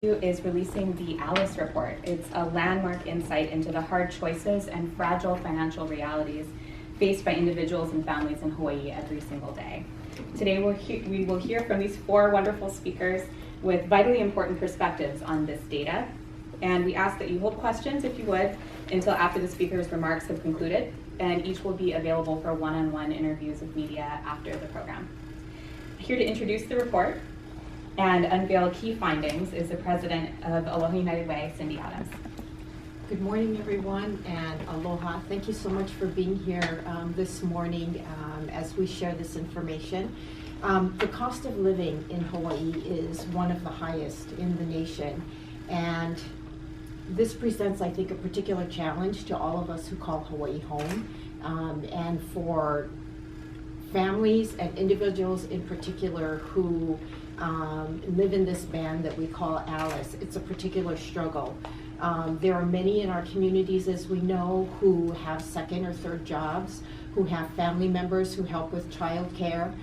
Is releasing the Alice Report. It's a landmark insight into the hard choices and fragile financial realities faced by individuals and families in Hawaii every single day. Today we will hear from these four wonderful speakers with vitally important perspectives on this data. And we ask that you hold questions, if you would, until after the speakers' remarks have concluded, and each will be available for one-on-one interviews with media after the program. Here to introduce the report and unveil key findings is the president of Aloha United Way, Cindy Adams. Good morning, everyone, and aloha. Thank you so much for being here this morning as we share this information. The cost of living in Hawaii is one of the highest in the nation, and this presents, I think, a particular challenge to all of us who call Hawaii home, and for families and individuals in particular who live in this band that we call Alice. It's a particular struggle. There are many in our communities, as we know, who have second or third jobs, who have family members who help with child care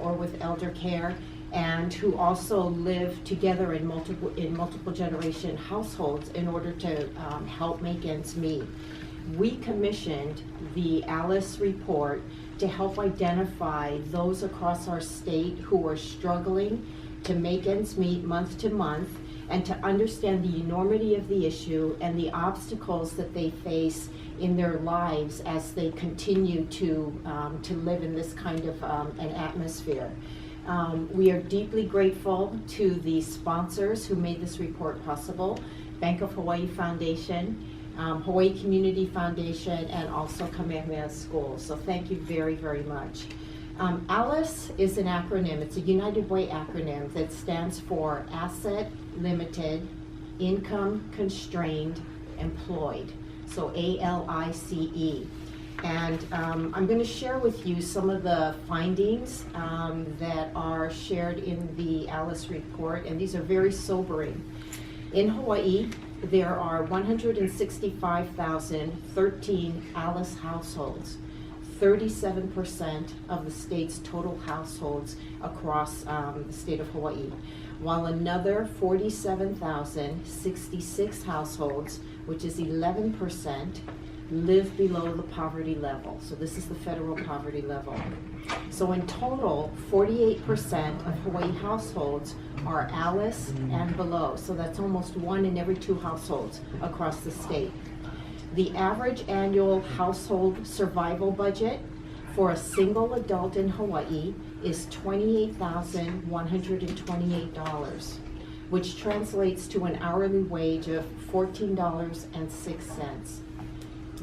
or with elder care, and who also live together in multiple generation households in order to help make ends meet. We commissioned the Alice Report to help identify those across our state who are struggling to make ends meet month to month, and to understand the enormity of the issue and the obstacles that they face in their lives as they continue to live in this kind of an atmosphere. We are deeply grateful to the sponsors who made this report possible: Bank of Hawaii Foundation, Hawaii Community Foundation, and also Kamehameha Schools. So thank you very, very much. ALICE is an acronym. It's a United Way acronym that stands for Asset Limited, Income Constrained, Employed. So ALICE. And I'm going to share with you some of the findings that are shared in the ALICE report, and these are very sobering. In Hawaii, there are 165,013 ALICE households, 37% of the state's total households across the state of Hawaii, while another 47,066 households, which is 11%, live below the poverty level. So this is the federal poverty level. So in total, 48% of Hawaii households are ALICE and below. So that's almost 1 in every 2 households across the state. The average annual household survival budget for a single adult in Hawaii is $28,128, which translates to an hourly wage of $14.06.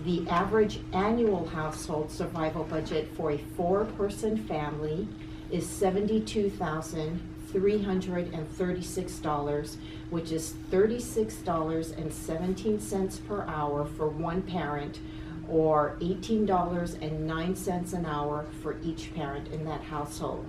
The average annual household survival budget for a 4-person family is $72,336, which is $36.17 per hour for one parent, or $18.09 an hour for each parent in that household.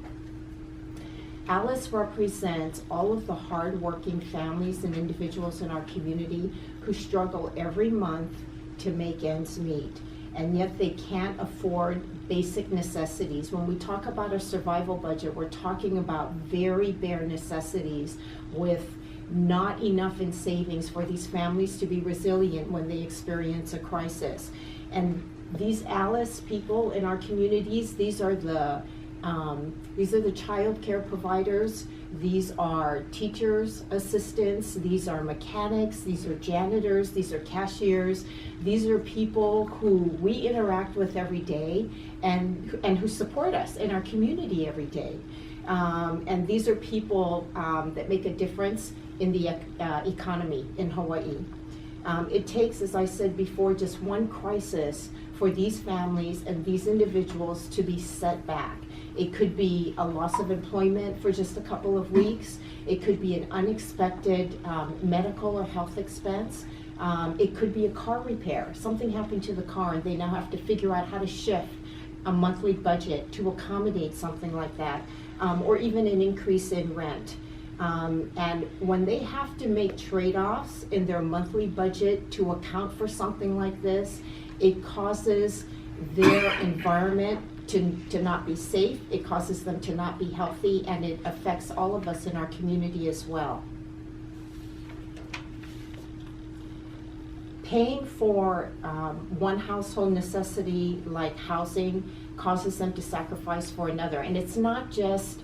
ALICE represents all of the hard-working families and individuals in our community who struggle every month to make ends meet, and yet they can't afford basic necessities. When we talk about a survival budget, we're talking about very bare necessities with not enough in savings for these families to be resilient when they experience a crisis. And these ALICE people in our communities, these are the child care providers, these are teachers' assistants, these are mechanics, these are janitors, these are cashiers. These are people who we interact with every day and who support us in our community every day. And these are people that make a difference in the economy in Hawaii. It takes, as I said before, just one crisis for these families and these individuals to be set back. It could be a loss of employment for just a couple of weeks. It could be an unexpected medical or health expense. It could be a car repair. Something happened to the car and they now have to figure out how to shift a monthly budget to accommodate something like that, or even an increase in rent. And when they have to make trade-offs in their monthly budget to account for something like this, it causes their environment to not be safe, it causes them to not be healthy, and it affects all of us in our community as well. Paying for one household necessity like housing causes them to sacrifice for another. And it's not just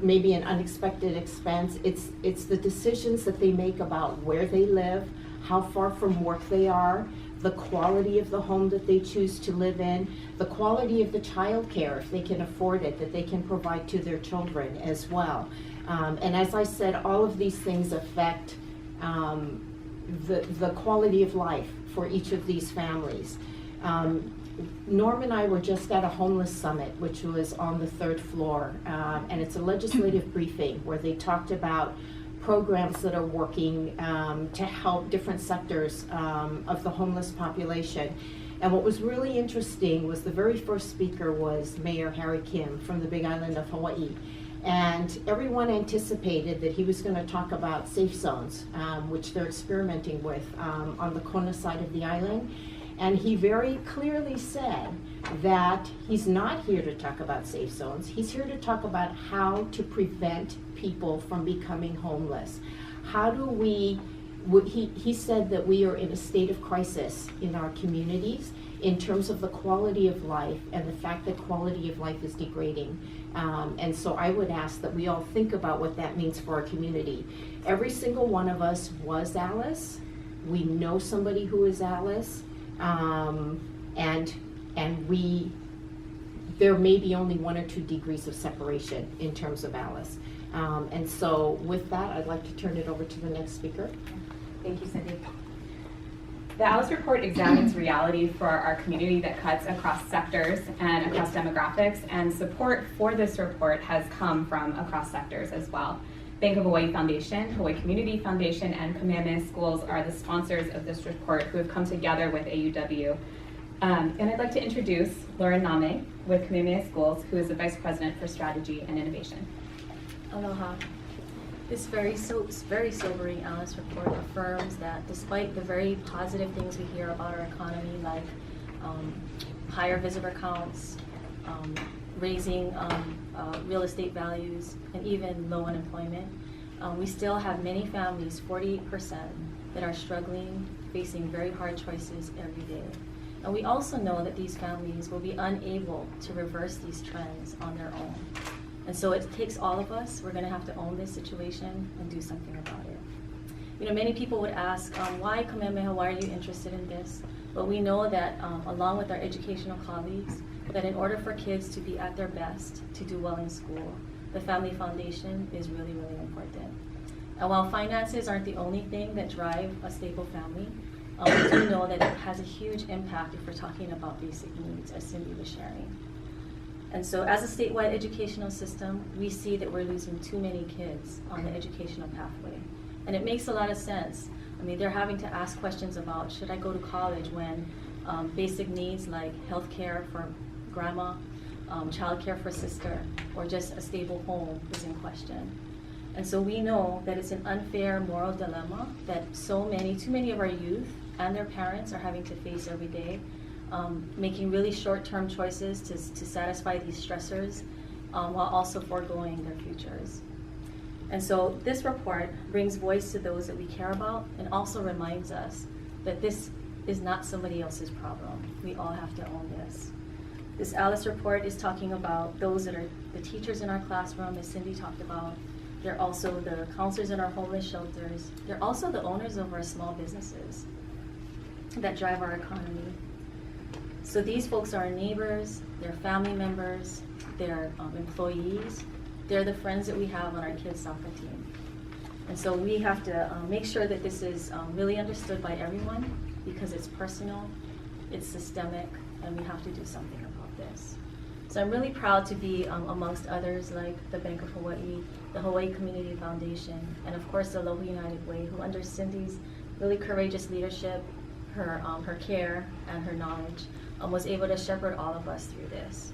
maybe an unexpected expense. It's the decisions that they make about where they live, how far from work they are, the quality of the home that they choose to live in, the quality of the child care, if they can afford it, that they can provide to their children as well. And as I said, all of these things affect the quality of life for each of these families. Norm and I were just at a homeless summit, which was on the 3rd floor, and it's a legislative briefing where they talked about programs that are working to help different sectors of the homeless population. And what was really interesting was the very first speaker was Mayor Harry Kim from the Big Island of Hawaii. And everyone anticipated that he was going to talk about safe zones, which they're experimenting with on the Kona side of the island. And he very clearly said that he's not here to talk about safe zones. He's here to talk about how to prevent people from becoming homeless. How do we, he said that we are in a state of crisis in our communities in terms of the quality of life and the fact that quality of life is degrading. And so I would ask that we all think about what that means for our community. Every single one of us was Alice. We know somebody who is Alice. And there may be only 1 or 2 degrees of separation in terms of Alice. And so with that, I'd like to turn it over to the next speaker. Thank you, Cindy. The Alice Report examines reality for our community that cuts across sectors and across demographics, and support for this report has come from across sectors as well. Bank of Hawaii Foundation, Hawaii Community Foundation, and Kamehameha Schools are the sponsors of this report who have come together with AUW. And I'd like to introduce Lauren Nami with Kamehameha Schools, who is the Vice President for Strategy and Innovation. Aloha. This very sobering Alice report affirms that despite the very positive things we hear about our economy, like higher visitor counts, raising real estate values, and even low unemployment, we still have many families, 48%, that are struggling, facing very hard choices every day. And we also know that these families will be unable to reverse these trends on their own. And so it takes all of us. We're going to have to own this situation and do something about it. You know, many people would ask, why Kamehameha, why are you interested in this? But we know that along with our educational colleagues, that in order for kids to be at their best, to do well in school, the family foundation is really, really important. And while finances aren't the only thing that drive a stable family, we do know that it has a huge impact if we're talking about basic needs, as Cindy was sharing. And so as a statewide educational system, we see that we're losing too many kids on the educational pathway. And it makes a lot of sense. I mean, they're having to ask questions about, should I go to college when basic needs like health care for grandma, childcare for sister, or just a stable home is in question. And so we know that it's an unfair moral dilemma that too many of our youth and their parents are having to face every day, making really short-term choices to satisfy these stressors while also foregoing their futures. And so this report brings voice to those that we care about and also reminds us that this is not somebody else's problem. We all have to own this. This Alice report is talking about those that are the teachers in our classroom, as Cindy talked about. They're also the counselors in our homeless shelters. They're also the owners of our small businesses that drive our economy. So these folks are our neighbors, they're family members, they're employees, they're the friends that we have on our kids' soccer team. And so we have to make sure that this is really understood by everyone because it's personal, it's systemic, and we have to do something about this. So I'm really proud to be amongst others like the Bank of Hawaii, the Hawaii Community Foundation, and of course the Aloha United Way, who under Cindy's really courageous leadership, her care, and her knowledge, was able to shepherd all of us through this.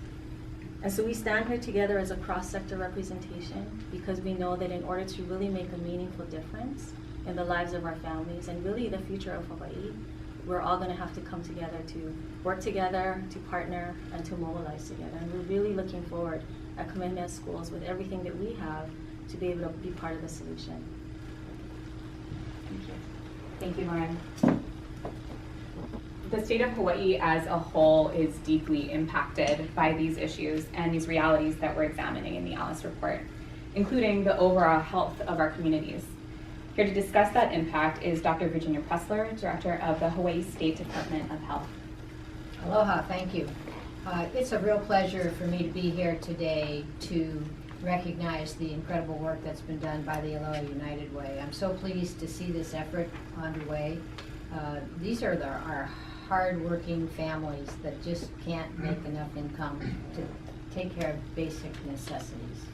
And so we stand here together as a cross-sector representation because we know that in order to really make a meaningful difference in the lives of our families and really the future of Hawaii, we're all going to have to come together to work together, to partner, and to mobilize together. And we're really looking forward at Kamehameha Schools with everything that we have to be able to be part of the solution. Thank you. Thank you, Lauren. The state of Hawaii as a whole is deeply impacted by these issues and these realities that we're examining in the Alice report, including the overall health of our communities. Here to discuss that impact is Dr. Virginia Pressler, Director of the Hawaii State Department of Health. Aloha, thank you. It's a real pleasure for me to be here today to recognize the incredible work that's been done by the Aloha United Way. I'm so pleased to see this effort underway. These are our hard-working families that just can't make enough income to take care of basic necessities.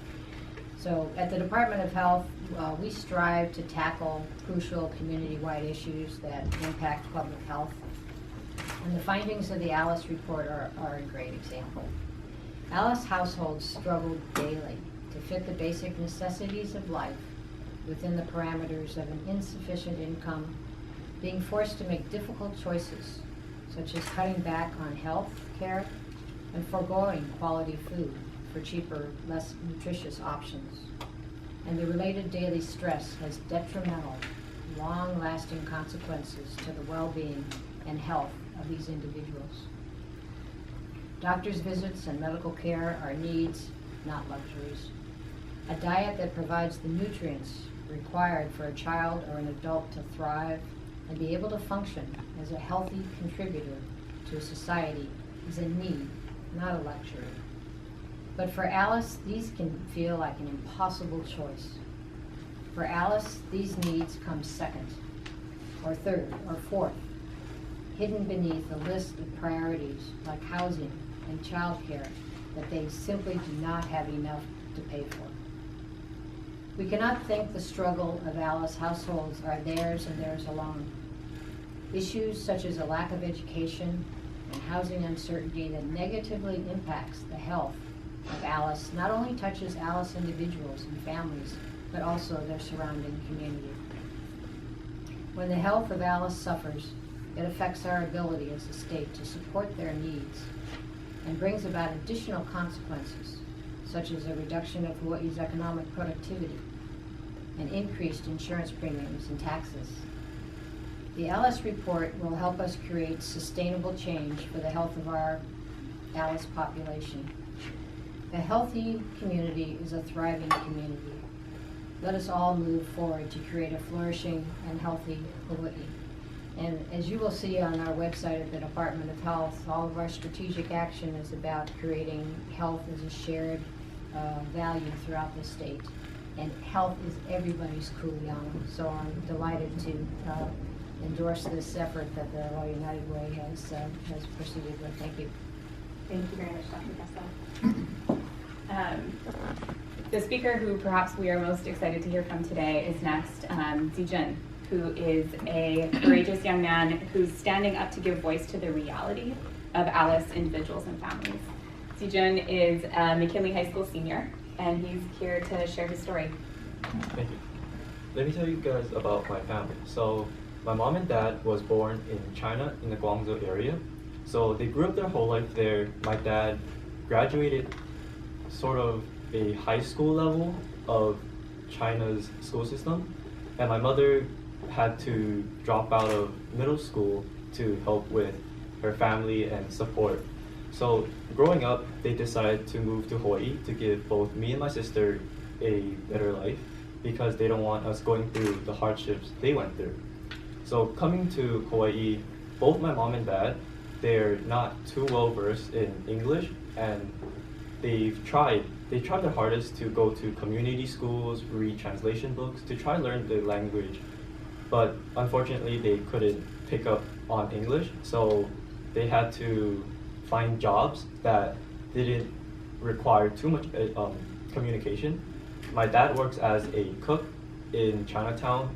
So at the Department of Health, we strive to tackle crucial community-wide issues that impact public health. And the findings of the Alice report are a great example. Alice households struggled daily to fit the basic necessities of life within the parameters of an insufficient income, being forced to make difficult choices, such as cutting back on health care and foregoing quality food for cheaper, less nutritious options. And the related daily stress has detrimental, long-lasting consequences to the well-being and health of these individuals. Doctor's visits and medical care are needs, not luxuries. A diet that provides the nutrients required for a child or an adult to thrive and be able to function as a healthy contributor to society is a need, not a luxury. But for Alice, these can feel like an impossible choice. For Alice, these needs come second, or third, or fourth, hidden beneath a list of priorities like housing and childcare that they simply do not have enough to pay for. We cannot think the struggle of Alice households are theirs and theirs alone. Issues such as a lack of education and housing uncertainty that negatively impacts the health of Alice not only touches Alice individuals and families, but also their surrounding community. When the health of Alice suffers, it affects our ability as a state to support their needs and brings about additional consequences, such as a reduction of Hawaii's economic productivity and increased insurance premiums and taxes. The Alice report will help us create sustainable change for the health of our Alice population. A healthy community is a thriving community. Let us all move forward to create a flourishing and healthy Hawaii. And as you will see on our website at the Department of Health, all of our strategic action is about creating health as a shared value throughout the state. And health is everybody's kuleana. So I'm delighted to endorse this effort that the Aloha United Way has proceeded with. Thank you. Thank you very much, Dr. Kessler. The speaker who perhaps we are most excited to hear from today is next, Jujin, who is a courageous young man who's standing up to give voice to the reality of Alice individuals and families. Jujin is a McKinley High School senior, and he's here to share his story. Thank you. Let me tell you guys about my family. So my mom and dad was born in China in the Guangzhou area. So they grew up their whole life there. My dad graduated sort of a high school level of China's school system, and my mother had to drop out of middle school to help with her family and support. So growing up, they decided to move to Hawaii to give both me and my sister a better life because they don't want us going through the hardships they went through. So coming to Hawaii, both my mom and dad, they're not too well versed in English, and they tried their hardest to go to community schools, read translation books, to try to learn the language. But unfortunately, they couldn't pick up on English, so they had to find jobs that didn't require too much communication. My dad works as a cook in Chinatown,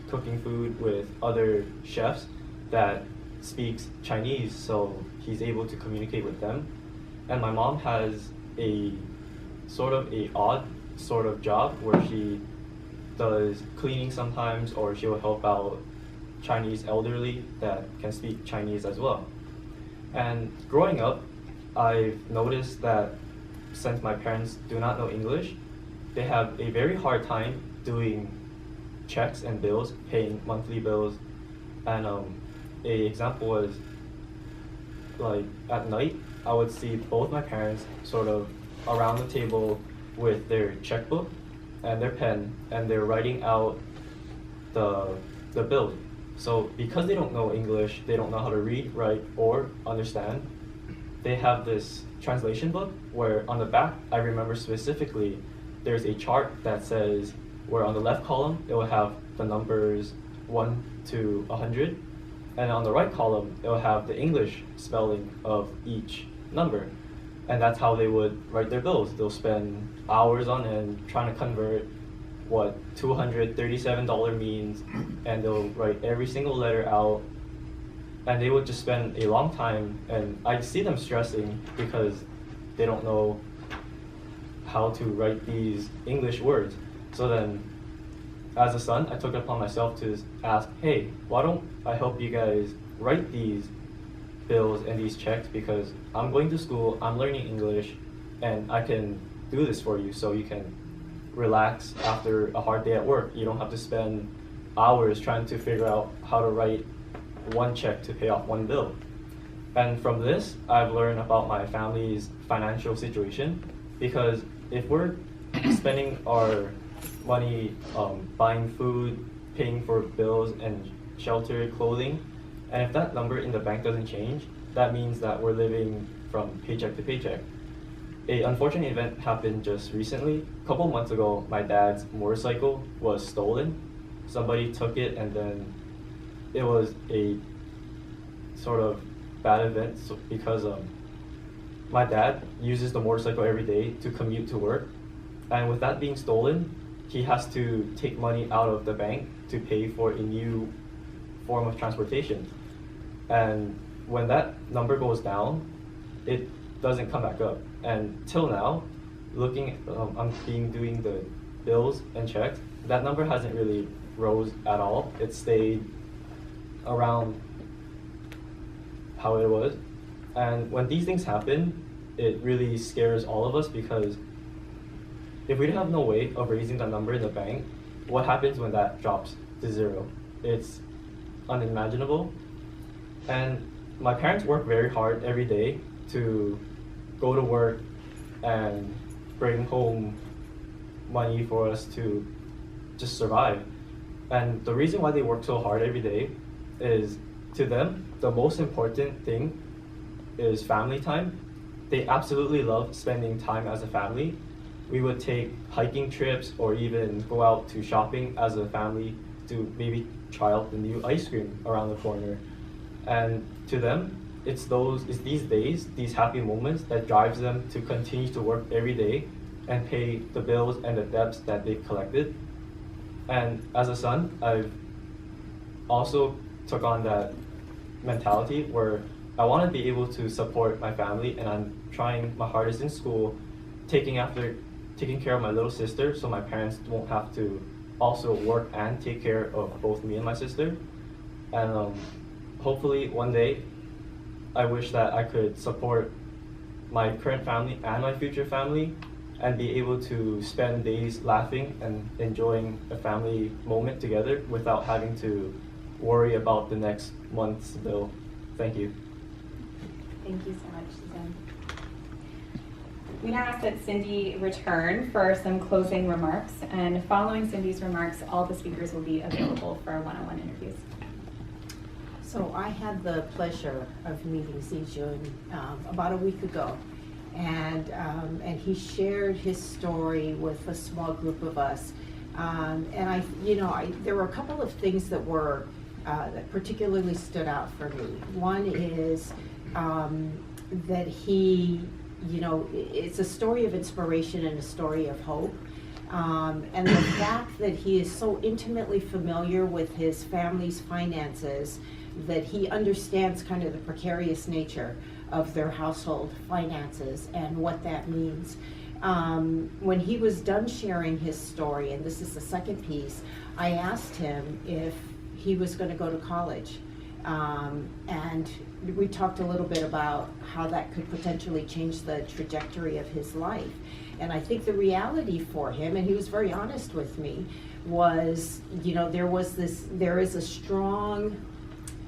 cooking food with other chefs that speaks Chinese, so he's able to communicate with them. And my mom has a sort of a odd sort of job where she does cleaning sometimes, or she will help out Chinese elderly that can speak Chinese as well. And growing up, I've noticed that since my parents do not know English, they have a very hard time doing checks and bills, paying monthly bills, And a example was, like, at night, I would see both my parents sort of around the table with their checkbook and their pen, and they're writing out the bills. So because they don't know English, they don't know how to read, write, or understand, they have this translation book where on the back, I remember specifically, there's a chart that says where on the left column, it will have the numbers 1 to 100, and on the right column, it will have the English spelling of each number. And that's how they would write their bills. They'll spend hours on end trying to convert what $237 means, and they'll write every single letter out, and they would just spend a long time, and I see them stressing because they don't know how to write these English words. So then, as a son, I took it upon myself to ask, hey, why don't I help you guys write these bills and these checks, because I'm going to school, I'm learning English, and I can do this for you so you can relax after a hard day at work. You don't have to spend hours trying to figure out how to write one check to pay off one bill. And from this, I've learned about my family's financial situation, because if we're spending our money buying food, paying for bills and shelter, clothing, and if that number in the bank doesn't change, that means that we're living from paycheck to paycheck. An unfortunate event happened just recently. A couple months ago, my dad's motorcycle was stolen. Somebody took it, and then it was a sort of bad event because my dad uses the motorcycle every day to commute to work. And with that being stolen, he has to take money out of the bank to pay for a new form of transportation. And when that number goes down, it doesn't come back up. And till now, looking, I'm doing the bills and checks, that number hasn't really rose at all. It stayed around how it was. And when these things happen, it really scares all of us, because if we have no way of raising that number in the bank, what happens when that drops to zero? It's unimaginable. And my parents work very hard every day to go to work and bring home money for us to just survive. And the reason why they work so hard every day is, to them, the most important thing is family time. They absolutely love spending time as a family. We would take hiking trips or even go out to shopping as a family to maybe try out the new ice cream around the corner. And to them, it's these days, these happy moments that drives them to continue to work every day and pay the bills and the debts that they've collected. And as a son, I've also took on that mentality where I want to be able to support my family, and I'm trying my hardest in school, taking care of my little sister so my parents won't have to also work and take care of both me and my sister. And hopefully one day, I wish that I could support my current family and my future family and be able to spend days laughing and enjoying a family moment together without having to worry about the next month's bill. Thank you. Thank you so much, Susan. We now ask that Cindy return for some closing remarks, and following Cindy's remarks, all the speakers will be available for one-on-one interviews. So I had the pleasure of meeting Jujin about a week ago, and he shared his story with a small group of us, and there were a couple of things that were that particularly stood out for me. One is that he, it's a story of inspiration and a story of hope. And the fact that he is so intimately familiar with his family's finances that he understands kind of the precarious nature of their household finances and what that means. When he was done sharing his story, and this is the second piece, I asked him if he was going to go to college. And we talked a little bit about how that could potentially change the trajectory of his life. And I think the reality for him, and he was very honest with me, was, there is a strong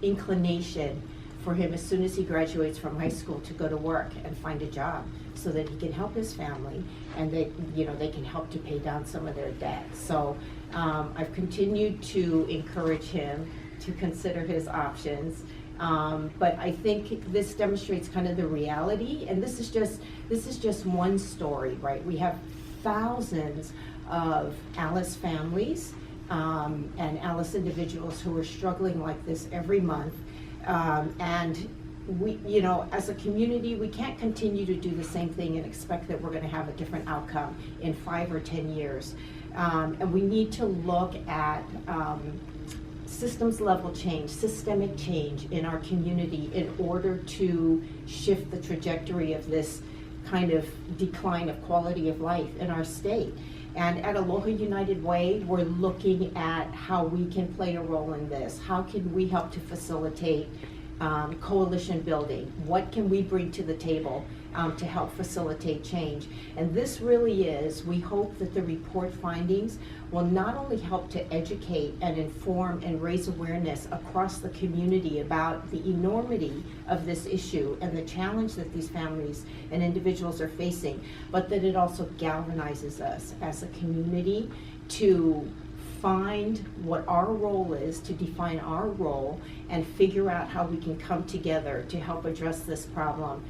inclination for him as soon as he graduates from high school to go to work and find a job so that he can help his family and they can help to pay down some of their debt. So I've continued to encourage him to consider his options. But I think this demonstrates kind of the reality, and this is just one story, right? We have thousands of Alice families and Alice individuals who are struggling like this every month. And we, as a community, we can't continue to do the same thing and expect that we're going to have a different outcome in 5 or 10 years. And we need to look at systems level change, systemic change in our community in order to shift the trajectory of this kind of decline of quality of life in our state. And at Aloha United Way, we're looking at how we can play a role in this. How can we help to facilitate coalition building? What can we bring to the table to help facilitate change? And this really is, we hope that the report findings will not only help to educate and inform and raise awareness across the community about the enormity of this issue and the challenge that these families and individuals are facing, but that it also galvanizes us as a community to find what our role is, to define our role, and figure out how we can come together to help address this problem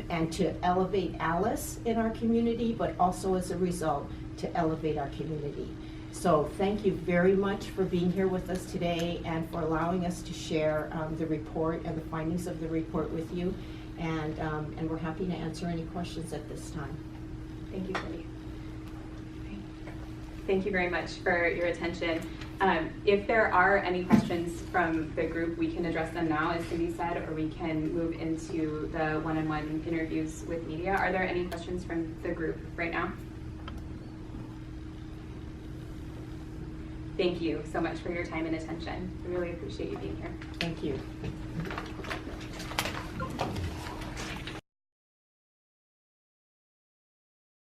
and to elevate Alice in our community, but also as a result to elevate our community. So thank you very much for being here with us today and for allowing us to share the report and the findings of the report with you. And we're happy to answer any questions at this time. Thank you, Cindy. Thank you very much for your attention. If there are any questions from the group, we can address them now, as Cindy said, or we can move into the one-on-one interviews with media. Are there any questions from the group right now? Thank you so much for your time and attention. We really appreciate you being here. Thank you.